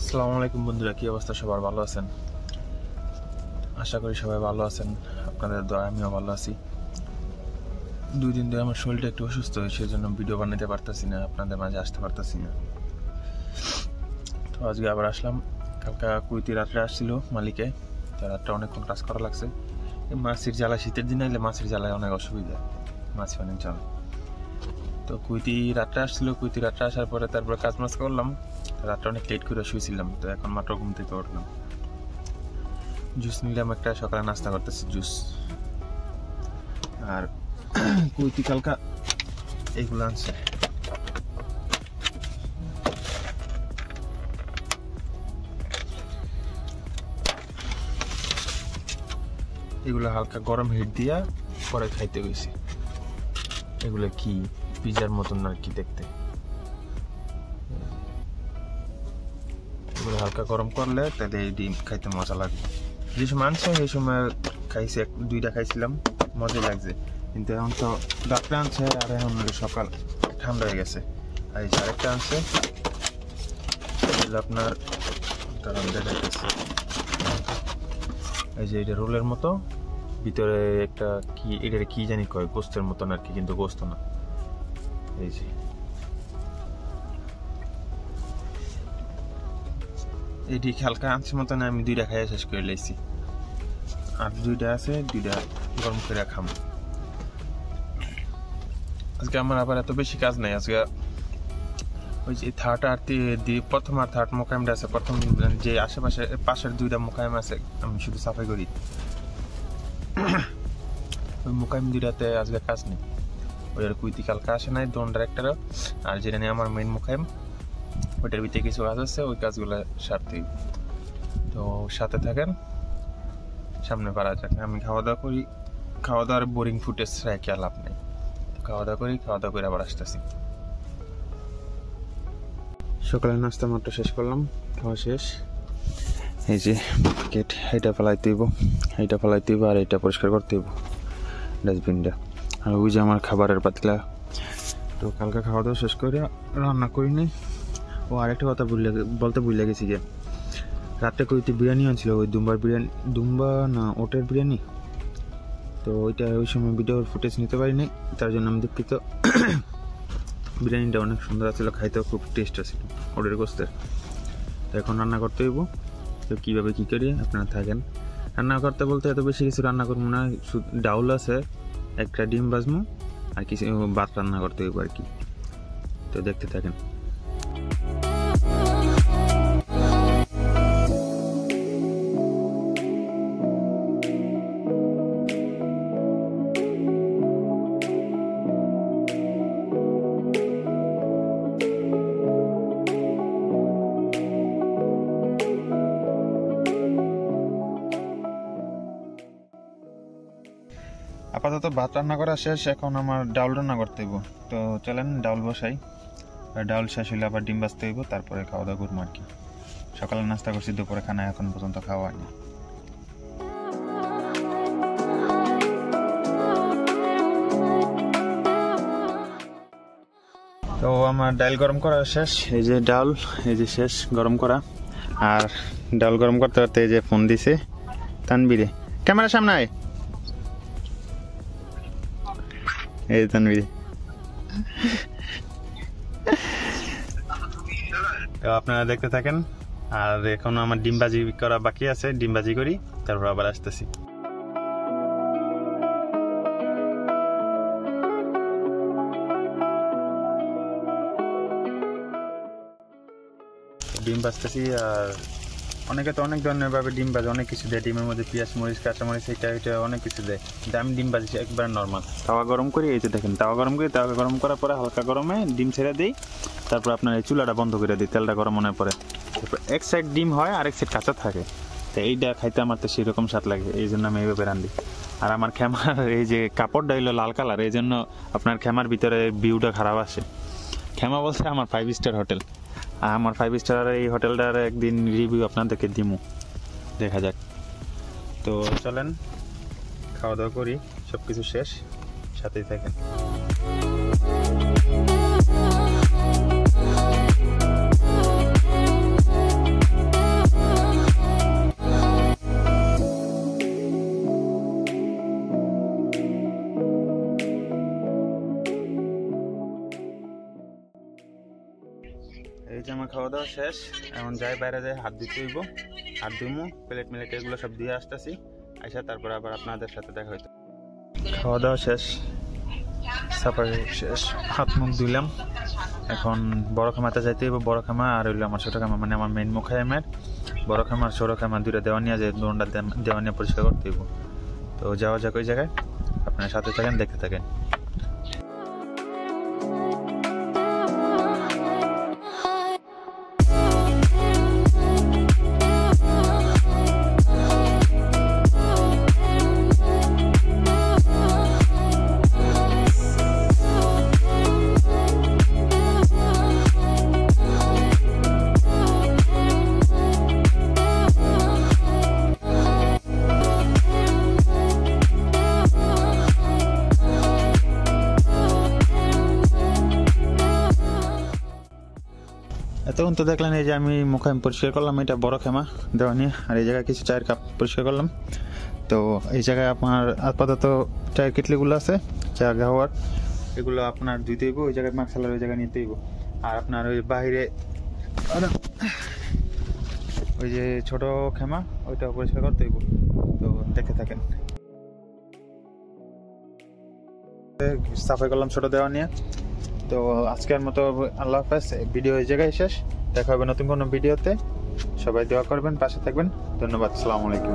আসসালামু আলাইকুম বন্ধুরা, কি অবস্থা? সবার ভালো আছেন? আশা করি সবাই ভালো আছেন। আপনাদের দোয়া আমিও ভালো আছি। 2 দিন ধরে আমার শরীরটা একটু অসুস্থ, সেই জন্য ভিডিও বানাতে পারতেছি না, আপনাদের মাঝে আসতে পারতেছি না। তো আজকে আবার আসলাম। কালকা কুইতি রাত্রে আসছিল মালিকে, তো রাত্রে অনেকক্ষণ কাজ করা লাগছে। এই মাছের জ্বালা, শীতের দিন আইলে মাছের জ্বালায় অনেক অসুবিধা, মাছ অনেক জ্বালা। তো কুইতি রাত্রে আসছিল, কুইতি রাত্রে আসার পরে তারপরে কাজ মাছ করলাম। রাত্রে অনেক লেট করে শুয়েছিলাম, তো এখন মাত্র ঘুম থেকে উঠলাম। জুস নিলাম একটা, সকালে নাস্তা করতেছি জুস। আর কুইতি কালকা এইগুলো আনছে, এগুলো হালকা গরম হিট দিয়া পরে খাইতে গেছি। এগুলো কি পিজার মতন আর কি দেখতে, এগুলো হালকা গরম করলে তাহলে এই ডিম খাইতে মজা লাগে। যে সময় আনছে সেই সময় খাইছি, 2টা খাইছিলাম, মজাই লাগছে। কিন্তু এখন তো ডাক্তার আনছে, আর এখন সকাল ঠান্ডা হয়ে গেছে। আর এই যে আরেকটা আনছে, আপনার এই যে এটা রোলের মতো, ভিতরে একটা কি, এটা কি জানি কয়, গোস্তের মতন আর কি, কিন্তু গোস্ত না। এই যে এটি হালকা আনছে মতন, আমি 2টা খাইয়া শেষ করে লাইছি। আর 2টা আছে, 2টা গরম করে খাম। আজকে আমার আবার এত বেশি কাজ নাই। আজকে ওই যে থার্ড আর প্রথম আর থার্ড মোকাইমটা আছে, প্রথম যে আশেপাশে পাশের 2টা মোকাইম আছে, আমি শুধু সাফাই করি। ওই মোকাইম 2টাতে আজকে কাজ নেই। ওই আর কুইতি কালকা আসে নাই, দোন ডাইরেক্টরও। আর যেটা নিয়ে আমার মেইন মোকাইম, ওইটার ভিতরে কিছু কাজ আছে, ওই কাজগুলো সারতেই। তো সাথে থাকেন, সামনে পারা যাক। আমি খাওয়া দাওয়া করি, খাওয়া দাওয়ার বোরিং ফুটেজ রেখে লাভ নেই। খাওয়া দাওয়া করি, খাওয়া দাওয়া করে আবার আসতেছি। সকালের নাস্তা মাত্র শেষ করলাম, খাওয়া শেষ। এই যে প্যাকেট, এইটা ফেলাইতে হইব, এইটা ফেলাইতে হইব, আর এইটা পরিষ্কার করতে হইব ডাস্টবিনটা। আর ওই যে আমার খাবারের পাতিলা। তো কালকে খাওয়া দাওয়া শেষ করে রান্না করিনি। ও আরেকটা কথা বলতে ভুলে গেছি, যে রাত্রে কইতে বিরিয়ানি আনছিল, ওই দুম্বা না ওটের বিরিয়ানি। তো ওইটা ওই সময় ভিডিওর ফুটেজ নিতে পারিনি, তার জন্য আমি দুঃখিত। বিরিয়ানিটা অনেক সুন্দর ছিল, খাইতেও খুব টেস্ট আছিল ওটের গোস্তের। তো এখন রান্না করতে হইব। তো কীভাবে কী করি আপনারা থাকেন। রান্না করতে বলতে এত বেশি কিছু রান্না করবো না, ডাউল আছে, একটা ডিম ভাজবো, আর কিছু ভাত রান্না করতে হইব আর কি। তো দেখতে থাকেন। আপাতত ভাত রান্না করা শেষ, এখন আমার ডাউল রান্না করতে হইব। তো চলেন ডাউল বসাই। আর ডাউল শেষ হইলে আবার ডিম ভাজতে হইব, তারপরে খাওয়া দাওয়া করবো আর কি। সকালে নাস্তা করছি, দুপুরে খানা এখন পর্যন্ত খাওয়া হয়নি। তো আমার ডাল গরম করা শেষ, এই যে ডাল, এই যে শেষ গরম করা। আর ডাল গরম করতে করতে এই যে ফোন দিছে তানবিরে, ক্যামেরার সামনে আয়। এই তানবিরে, তো আপনারা দেখতে থাকেন। আর এখন আমার ডিম ভাজি করা বাকি আছে, ডিম ভাজি করি, তারপর আবার আসতেছি। ডিম ভাজতেছি। আর অনেকে তো অনেক ধরনের ভাবে ডিম ভাজে, অনেক কিছু দেয় ডিমের মধ্যে, পেঁয়াজ মরিচ কাঁচামরিচ এটা এটা অনেক কিছু দেয়। কিন্তু আমি ডিম ভাজি একবার নর্মাল তাওয়া গরম করি। এই যে দেখেন, তাওয়া গরম করি, তাওয়া গরম করার পরে হালকা গরমে ডিম ছেড়ে দিই। তারপর আপনার এই চুলাটা বন্ধ করে দিই, তেলটা গরম হওয়ার পরে। তারপর এক সাইড ডিম হয়, আরেক সাইড কাঁচা থাকে। তো এইটা খাইতে আমার তো সেরকম স্বাদ লাগে, এই জন্য আমি এইভাবে রান্ধি। আর আমার খেমার এই যে কাপড়টা হইলো লাল কালার, এই জন্য আপনার খেমার ভিতরে ভিউটা খারাপ আসে। খেমা বলছে আমার 5 স্টার হোটেল, আর আমার 5 স্টার এই হোটেলটার একদিন রিভিউ আপনাদেরকে দিমু, দেখা যাক। তো চলেন খাওয়া দাওয়া করি, সব কিছু শেষ, সাথেই থাকেন। এই যে আমার খাওয়া দাওয়া শেষ, এখন যাই বাইরে যাই হাত দিতে হইব, হাত ধুমু, প্লেট মিলেট এগুলো সব দিয়ে আসতেছি, আইসা তারপর আবার আপনাদের সাথে দেখা হইতো। খাওয়া দাওয়া শেষ, সাফারি শেষ, হাত মুখ ধুইলাম, এখন বড় খামাতে যাইতে হইব। বড় খামা আর হইলো আমার ছোটো খামা, মানে আমার মেন মুখাইমের বড় খামা আর ছোটো খামা দুইটা দেওয়ানিয়া, যে দোনটা দেওয়ানিয়া পরিষ্কার করতে হইব। তো যাওয়া যাক ওই জায়গায়, আপনার সাথে থাকেন, দেখতে থাকেন। এতক্ষণ তো দেখলেন এই যে আমি মুখাম পরিষ্কার করলাম, এটা বড় খেমা দেওয়া নিয়ে, আর এই জায়গায় কিছু চায়ের কাপ পরিষ্কার করলাম। তো এই জায়গায় আপনার আপাতত চায়ের কেটলিগুলো আছে, চা গাওয়ার, এগুলো আপনার ধুইতে হইব, ওই জায়গায় মাক্সালার ওই জায়গায় নিতে হইব। আর আপনার ওই বাইরে ওই যে ছোট খেমা, ওইটা পরিষ্কার করতে হইব। তো দেখে থাকেন। সাফাই করলাম ছোট দেওয়া নিয়ে। তো আজকের মতো আল্লাহ হাফেজ, ভিডিও এই জায়গায় শেষ, দেখা হবে নতুন কোনো ভিডিওতে। সবাই দোয়া করবেন, পাশে থাকবেন, ধন্যবাদ, আসসালামু আলাইকুম।